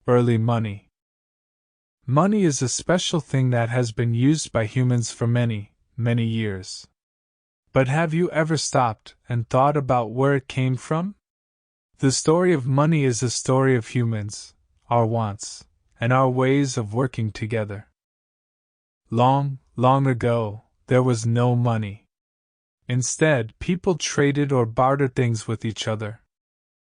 Early money. Money is a special thing that has been used by humans for many, many years. But have you ever stopped and thought about where it came from? The story of money is a story of humans, our wants, and our ways of working together. Long, long ago, there was no money. Instead, people traded or bartered things with each other.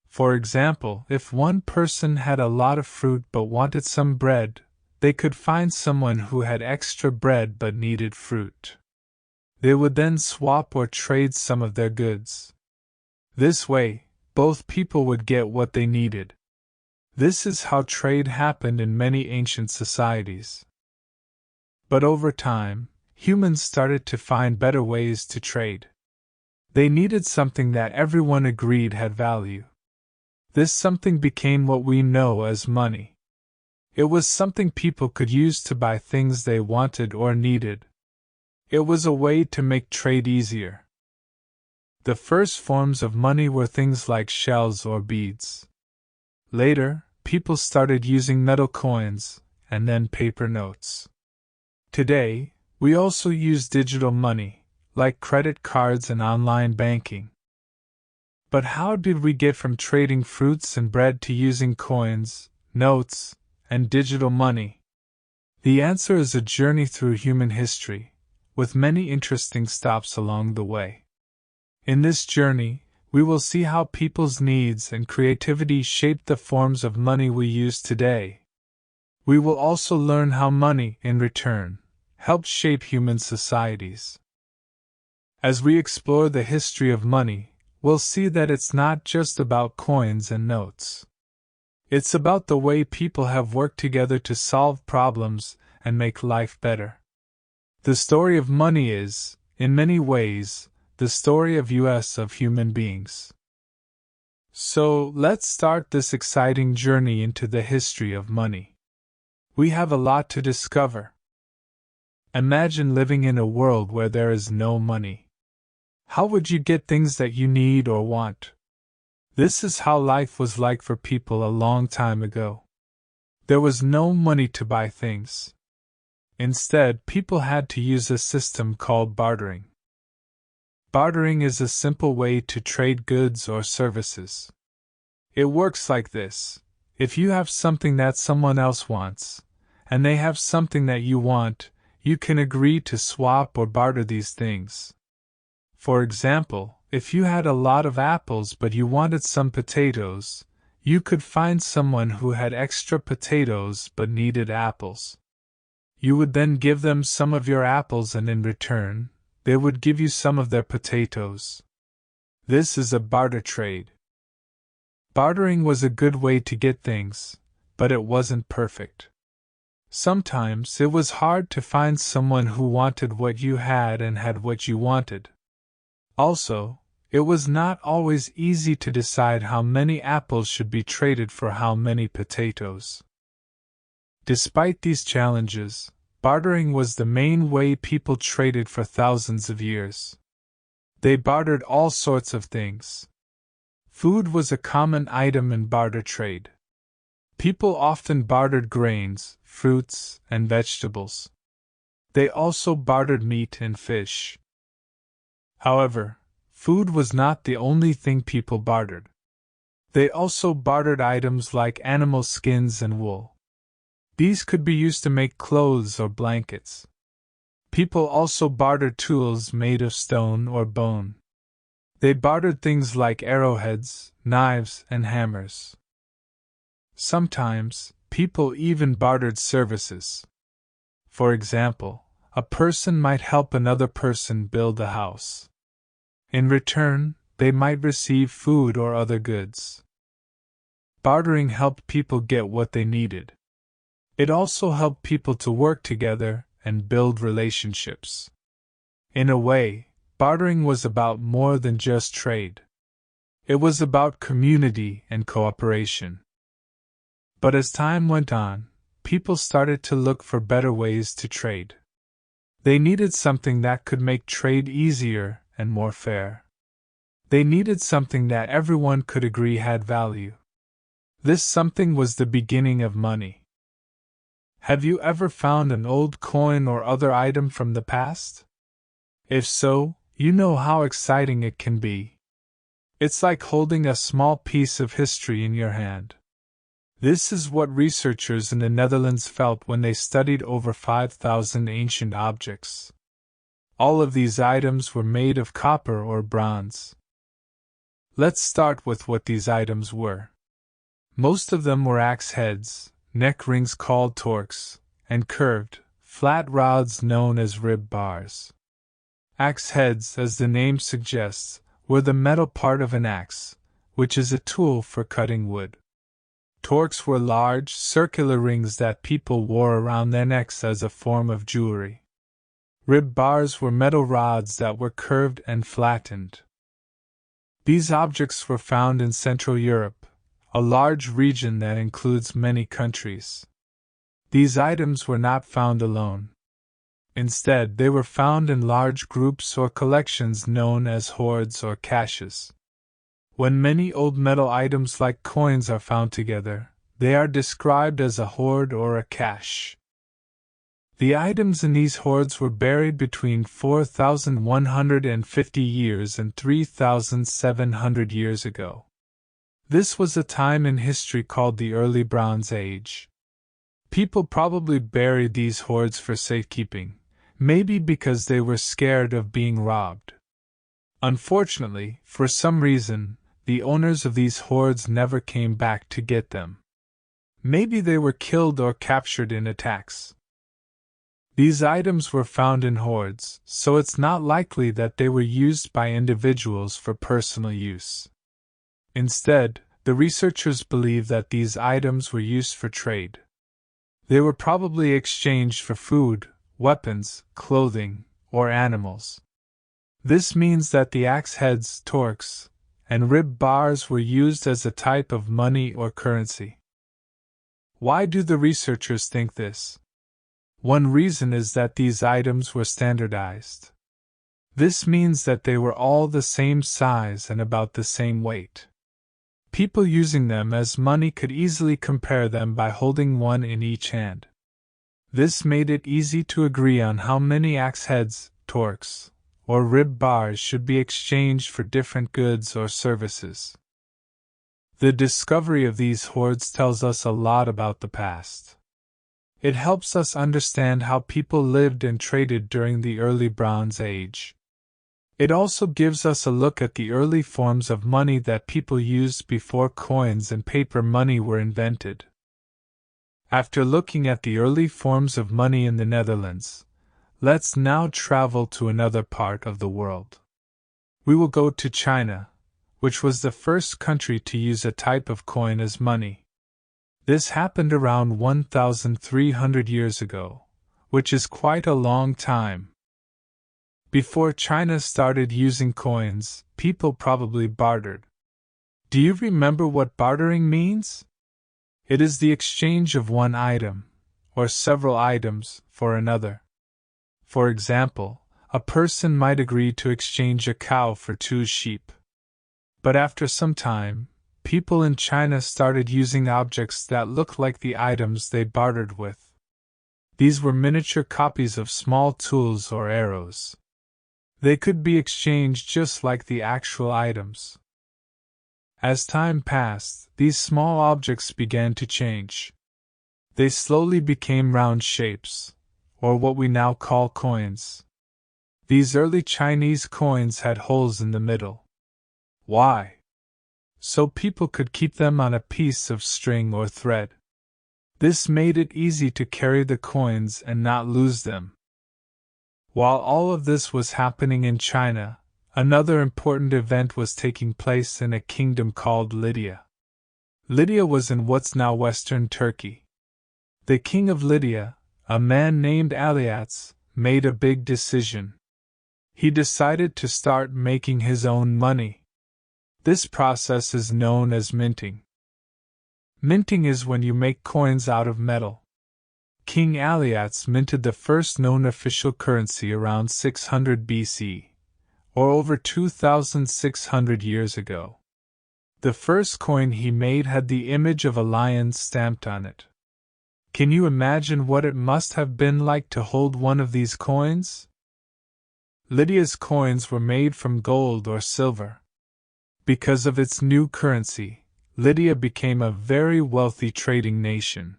For example, if one person had a lot of fruit but wanted some bread, they could find someone who had extra bread but needed fruit. They would then swap or trade some of their goods. This way, both people would get what they needed. This is how trade happened in many ancient societies. But over time, humans started to find better ways to trade. They needed something that everyone agreed had value. This something became what we know as money. It was something people could use to buy things they wanted or needed. It was a way to make trade easier. The first forms of money were things like shells or beads. Later, people started using metal coins, and then paper notes. Today, we also use digital money, like credit cards and online banking. But how did we get from trading fruits and bread to using coins, notes, and digital money? The answer is a journey through human history, with many interesting stops along the way. In this journey, we will see how people's needs and creativity shaped the forms of money we use today. We will also learn how money, in return, helped shape human societies. As we explore the history of money, we'll see that it's not just about coins and notes. It's about the way people have worked together to solve problems and make life better. The story of money is, in many ways, the story of human beings. So, let's start this exciting journey into the history of money. We have a lot to discover. Imagine living in a world where there is no money. How would you get things that you need or want? This is how life was like for people a long time ago. There was no money to buy things. Instead, people had to use a system called bartering. Bartering is a simple way to trade goods or services. It works like this: if you have something that someone else wants, and they have something that you want, you can agree to swap or barter these things. For example, if you had a lot of apples but you wanted some potatoes, you could find someone who had extra potatoes but needed apples. You would then give them some of your apples, and in return, they would give you some of their potatoes. This is a barter trade. Bartering was a good way to get things, but it wasn't perfect. Sometimes it was hard to find someone who wanted what you had and had what you wanted. Also, it was not always easy to decide how many apples should be traded for how many potatoes. Despite these challenges, bartering was the main way people traded for thousands of years. They bartered all sorts of things. Food was a common item in barter trade. People often bartered grains, fruits, and vegetables. They also bartered meat and fish. However, food was not the only thing people bartered. They also bartered items like animal skins and wool. These could be used to make clothes or blankets. People also bartered tools made of stone or bone. They bartered things like arrowheads, knives, and hammers. Sometimes, people even bartered services. For example, a person might help another person build a house. In return, they might receive food or other goods. Bartering helped people get what they needed. It also helped people to work together and build relationships. In a way, bartering was about more than just trade. It was about community and cooperation. But as time went on, people started to look for better ways to trade. They needed something that could make trade easier and more fair. They needed something that everyone could agree had value. This something was the beginning of money. Have you ever found an old coin or other item from the past? If so, you know how exciting it can be. It's like holding a small piece of history in your hand. This is what researchers in the Netherlands felt when they studied over 5,000 ancient objects. All of these items were made of copper or bronze. Let's start with what these items were. Most of them were axe heads, neck rings called torques, and curved, flat rods known as rib bars. Axe heads, as the name suggests, were the metal part of an axe, which is a tool for cutting wood. Torques were large, circular rings that people wore around their necks as a form of jewelry. Rib bars were metal rods that were curved and flattened. These objects were found in Central Europe, a large region that includes many countries. These items were not found alone. Instead, they were found in large groups or collections known as hoards or caches. When many old metal items like coins are found together, they are described as a hoard or a cache. The items in these hoards were buried between 4,150 years and 3,700 years ago. This was a time in history called the Early Bronze Age. People probably buried these hoards for safekeeping, maybe because they were scared of being robbed. Unfortunately, for some reason, the owners of these hoards never came back to get them. Maybe they were killed or captured in attacks. These items were found in hoards, so it's not likely that they were used by individuals for personal use. Instead, the researchers believe that these items were used for trade. They were probably exchanged for food, weapons, clothing, or animals. This means that the axe heads, torques, and rib bars were used as a type of money or currency. Why do the researchers think this? One reason is that these items were standardized. This means that they were all the same size and about the same weight. People using them as money could easily compare them by holding one in each hand. This made it easy to agree on how many axe heads, torques, or rib bars should be exchanged for different goods or services. The discovery of these hoards tells us a lot about the past. It helps us understand how people lived and traded during the early Bronze Age. It also gives us a look at the early forms of money that people used before coins and paper money were invented. After looking at the early forms of money in the Netherlands, let's now travel to another part of the world. We will go to China, which was the first country to use a type of coin as money. This happened around 1,300 years ago, which is quite a long time. Before China started using coins, people probably bartered. Do you remember what bartering means? It is the exchange of one item, or several items, for another. For example, a person might agree to exchange a cow for 2 sheep. But after some time, people in China started using objects that looked like the items they bartered with. These were miniature copies of small tools or arrows. They could be exchanged just like the actual items. As time passed, these small objects began to change. They slowly became round shapes, or what we now call coins. These early Chinese coins had holes in the middle. Why? So people could keep them on a piece of string or thread. This made it easy to carry the coins and not lose them. While all of this was happening in China, another important event was taking place in a kingdom called Lydia. Lydia was in what's now western Turkey. The king of Lydia, a man named Aliats, made a big decision. He decided to start making his own money. This process is known as minting. Minting is when you make coins out of metal. King Aliats minted the first known official currency around 600 BC, or over 2,600 years ago. The first coin he made had the image of a lion stamped on it. Can you imagine what it must have been like to hold one of these coins? Lydia's coins were made from gold or silver. Because of its new currency, Lydia became a very wealthy trading nation.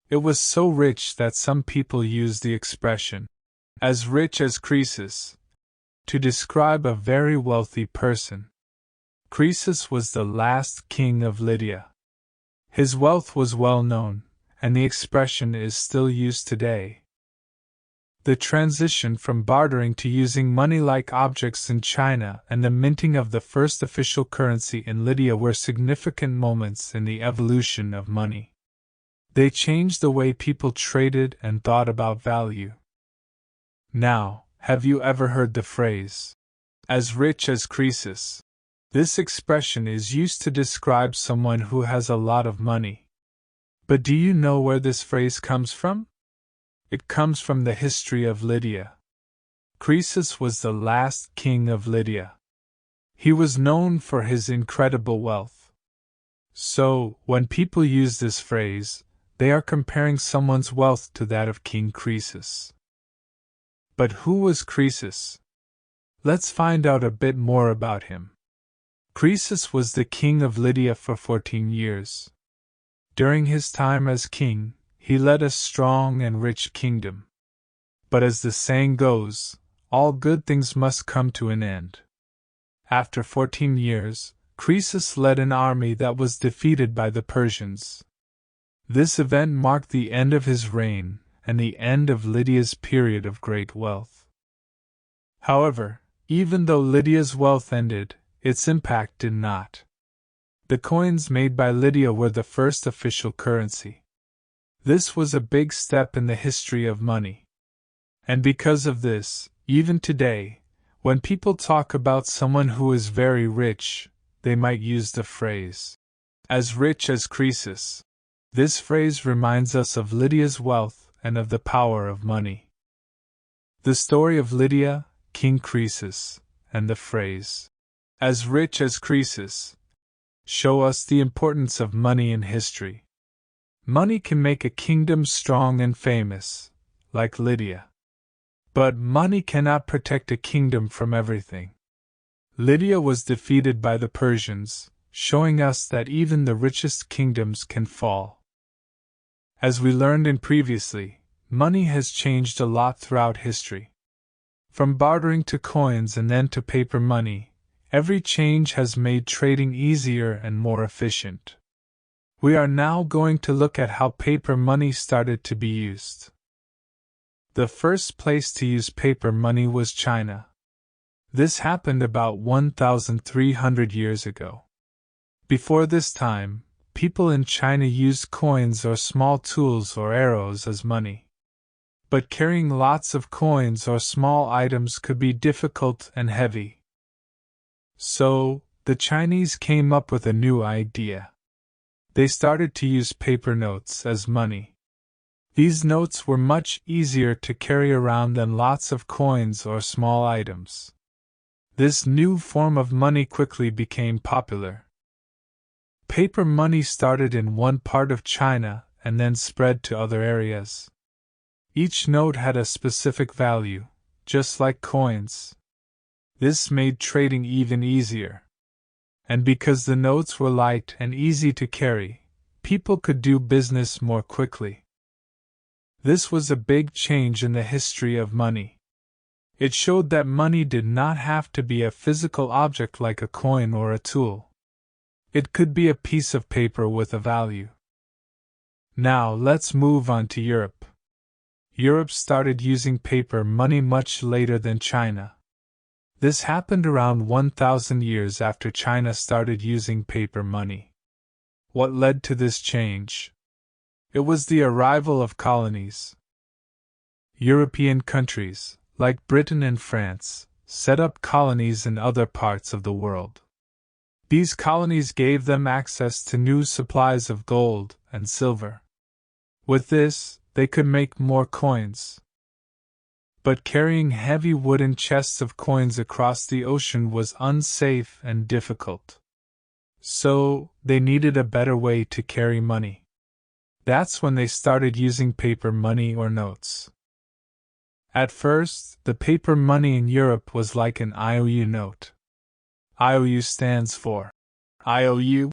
It was so rich that some people use the expression, as rich as Croesus, to describe a very wealthy person. Croesus was the last king of Lydia. His wealth was well known, and the expression is still used today. The transition from bartering to using money-like objects in China and the minting of the first official currency in Lydia were significant moments in the evolution of money. They changed the way people traded and thought about value. Now, have you ever heard the phrase, as rich as Croesus? This expression is used to describe someone who has a lot of money. But do you know where this phrase comes from? It comes from the history of Lydia. Croesus was the last king of Lydia. He was known for his incredible wealth. So, when people use this phrase, they are comparing someone's wealth to that of King Croesus. But who was Croesus? Let's find out a bit more about him. Croesus was the king of Lydia for 14 years. During his time as king, he led a strong and rich kingdom. But as the saying goes, all good things must come to an end. After 14 years, Croesus led an army that was defeated by the Persians. This event marked the end of his reign and the end of Lydia's period of great wealth. However, even though Lydia's wealth ended, its impact did not. The coins made by Lydia were the first official currency. This was a big step in the history of money. And because of this, even today, when people talk about someone who is very rich, they might use the phrase, as rich as Croesus. This phrase reminds us of Lydia's wealth and of the power of money. The story of Lydia, King Croesus, and the phrase, as rich as Croesus, show us the importance of money in history. Money can make a kingdom strong and famous, like Lydia. But money cannot protect a kingdom from everything. Lydia was defeated by the Persians, showing us that even the richest kingdoms can fall. As we learned in previously, money has changed a lot throughout history. From bartering to coins and then to paper money, every change has made trading easier and more efficient. We are now going to look at how paper money started to be used. The first place to use paper money was China. This happened about 1,300 years ago. Before this time, people in China used coins or small tools or arrows as money. But carrying lots of coins or small items could be difficult and heavy. So, the Chinese came up with a new idea. They started to use paper notes as money. These notes were much easier to carry around than lots of coins or small items. This new form of money quickly became popular. Paper money started in one part of China and then spread to other areas. Each note had a specific value, just like coins. This made trading even easier. And because the notes were light and easy to carry, people could do business more quickly. This was a big change in the history of money. It showed that money did not have to be a physical object like a coin or a tool. It could be a piece of paper with a value. Now let's move on to Europe. Europe started using paper money much later than China. This happened around 1,000 years after China started using paper money. What led to this change? It was the arrival of colonies. European countries, like Britain and France, set up colonies in other parts of the world. These colonies gave them access to new supplies of gold and silver. With this, they could make more coins. But carrying heavy wooden chests of coins across the ocean was unsafe and difficult. So, they needed a better way to carry money. That's when they started using paper money or notes. At first, the paper money in Europe was like an IOU note. IOU stands for IOU.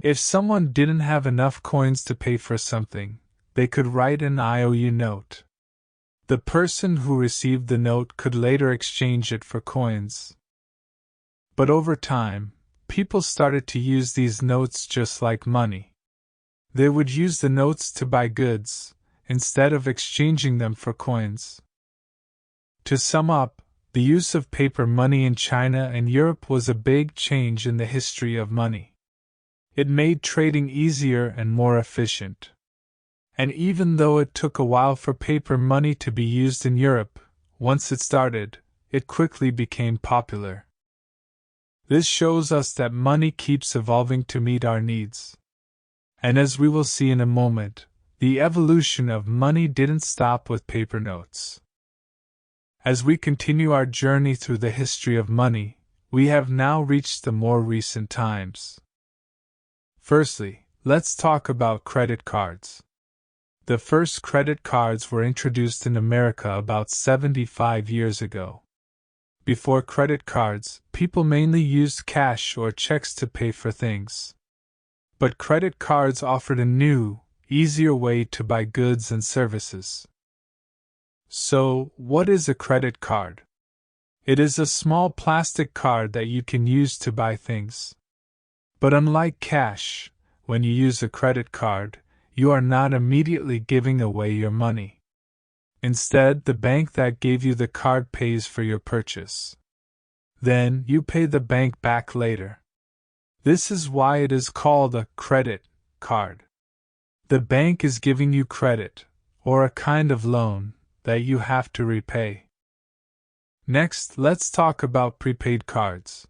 If someone didn't have enough coins to pay for something, they could write an IOU note. The person who received the note could later exchange it for coins. But over time, people started to use these notes just like money. They would use the notes to buy goods, instead of exchanging them for coins. To sum up, the use of paper money in China and Europe was a big change in the history of money. It made trading easier and more efficient. And even though it took a while for paper money to be used in Europe, once it started, it quickly became popular. This shows us that money keeps evolving to meet our needs. And as we will see in a moment, the evolution of money didn't stop with paper notes. As we continue our journey through the history of money, we have now reached the more recent times. Firstly, let's talk about credit cards. The first credit cards were introduced in America about 75 years ago. Before credit cards, people mainly used cash or checks to pay for things. But credit cards offered a new, easier way to buy goods and services. So, what is a credit card? It is a small plastic card that you can use to buy things. But unlike cash, when you use a credit card, you are not immediately giving away your money. Instead, the bank that gave you the card pays for your purchase. Then, you pay the bank back later. This is why it is called a credit card. The bank is giving you credit, or a kind of loan, that you have to repay. Next, let's talk about prepaid cards.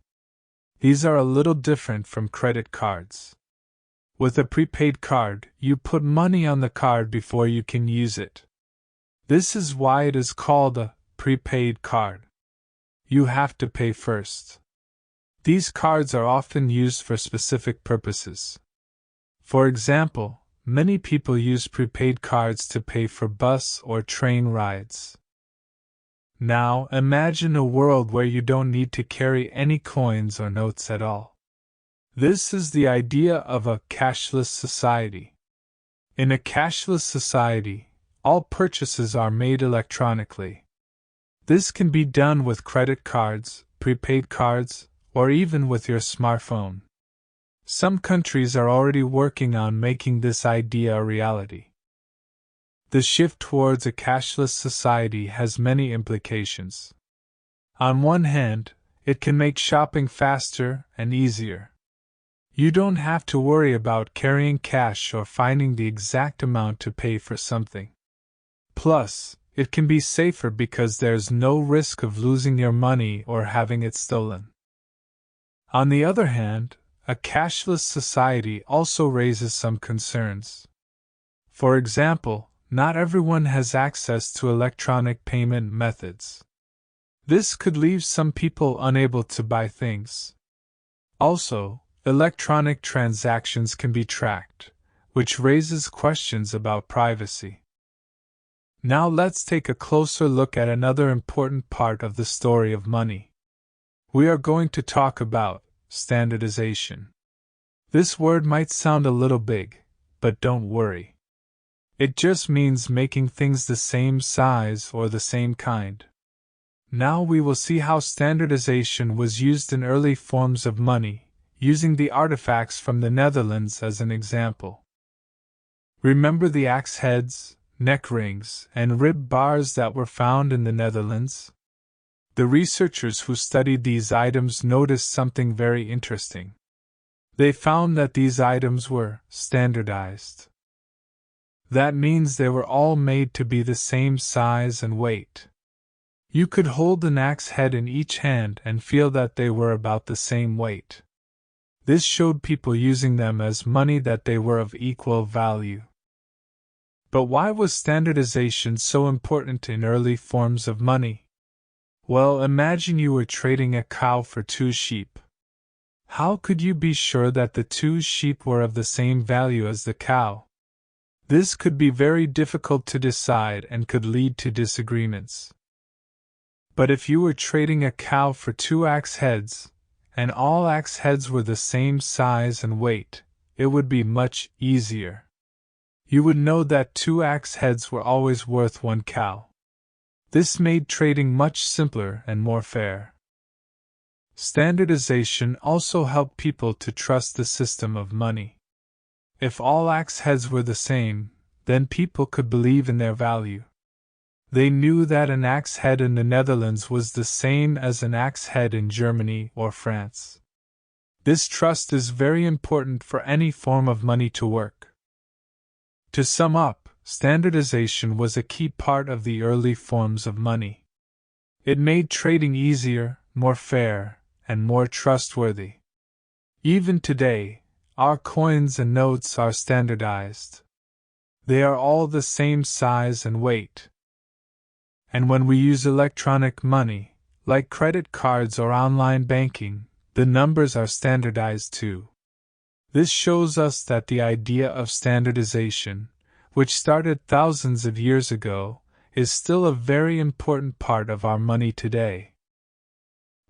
These are a little different from credit cards. With a prepaid card, you put money on the card before you can use it. This is why it is called a prepaid card. You have to pay first. These cards are often used for specific purposes. For example, many people use prepaid cards to pay for bus or train rides. Now, imagine a world where you don't need to carry any coins or notes at all. This is the idea of a cashless society. In a cashless society, all purchases are made electronically. This can be done with credit cards, prepaid cards, or even with your smartphone. Some countries are already working on making this idea a reality. The shift towards a cashless society has many implications. On one hand, it can make shopping faster and easier. You don't have to worry about carrying cash or finding the exact amount to pay for something. Plus, it can be safer because there's no risk of losing your money or having it stolen. On the other hand, a cashless society also raises some concerns. For example, not everyone has access to electronic payment methods. This could leave some people unable to buy things. Also, electronic transactions can be tracked, which raises questions about privacy. Now let's take a closer look at another important part of the story of money. We are going to talk about standardization. This word might sound a little big, but don't worry. It just means making things the same size or the same kind. Now we will see how standardization was used in early forms of money, using the artifacts from the Netherlands as an example. Remember the axe heads, neck rings, and rib bars that were found in the Netherlands? The researchers who studied these items noticed something very interesting. They found that these items were standardized. That means they were all made to be the same size and weight. You could hold an axe head in each hand and feel that they were about the same weight. This showed people using them as money that they were of equal value. But why was standardization so important in early forms of money? Well, imagine you were trading a cow for 2 sheep. How could you be sure that the two sheep were of the same value as the cow? This could be very difficult to decide and could lead to disagreements. But if you were trading a cow for 2 axe heads, and all axe heads were the same size and weight, it would be much easier. You would know that 2 axe heads were always worth 1 cow. This made trading much simpler and more fair. Standardization also helped people to trust the system of money. If all axe heads were the same, then people could believe in their value. They knew that an axe head in the Netherlands was the same as an axe head in Germany or France. This trust is very important for any form of money to work. To sum up, standardization was a key part of the early forms of money. It made trading easier, more fair, and more trustworthy. Even today, our coins and notes are standardized. They are all the same size and weight. And when we use electronic money, like credit cards or online banking, the numbers are standardized too. This shows us that the idea of standardization, which started thousands of years ago, is still a very important part of our money today.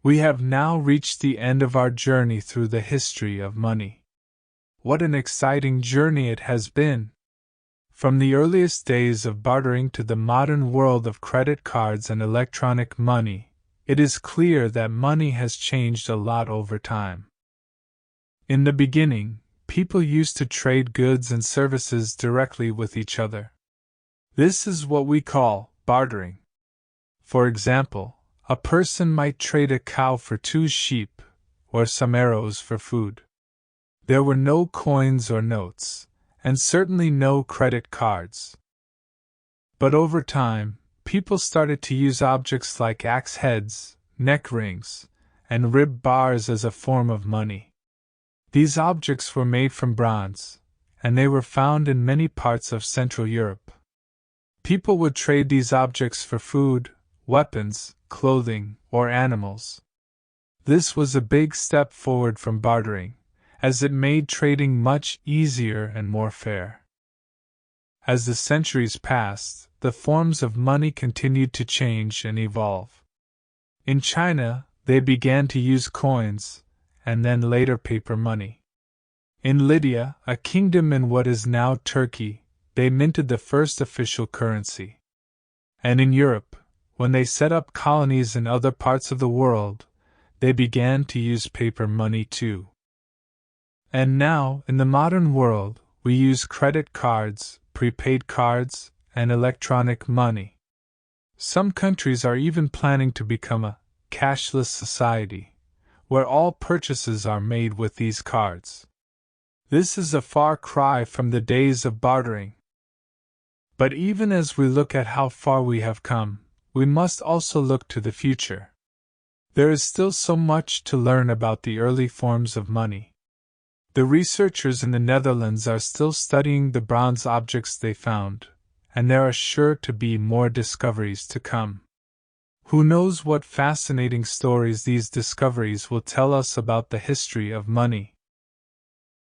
We have now reached the end of our journey through the history of money. What an exciting journey it has been! From the earliest days of bartering to the modern world of credit cards and electronic money, it is clear that money has changed a lot over time. In the beginning, people used to trade goods and services directly with each other. This is what we call bartering. For example, a person might trade a cow for 2 sheep, or some arrows for food. There were no coins or notes, and certainly no credit cards. But over time, people started to use objects like axe heads, neck rings, and rib bars as a form of money. These objects were made from bronze, and they were found in many parts of Central Europe. People would trade these objects for food, weapons, clothing, or animals. This was a big step forward from bartering, as it made trading much easier and more fair. As the centuries passed, the forms of money continued to change and evolve. In China, they began to use coins, and then later paper money. In Lydia, a kingdom in what is now Turkey, they minted the first official currency. And in Europe, when they set up colonies in other parts of the world, they began to use paper money too. And now, in the modern world, we use credit cards, prepaid cards, and electronic money. Some countries are even planning to become a cashless society, where all purchases are made with these cards. This is a far cry from the days of bartering. But even as we look at how far we have come, we must also look to the future. There is still so much to learn about the early forms of money. The researchers in the Netherlands are still studying the bronze objects they found, and there are sure to be more discoveries to come. Who knows what fascinating stories these discoveries will tell us about the history of money?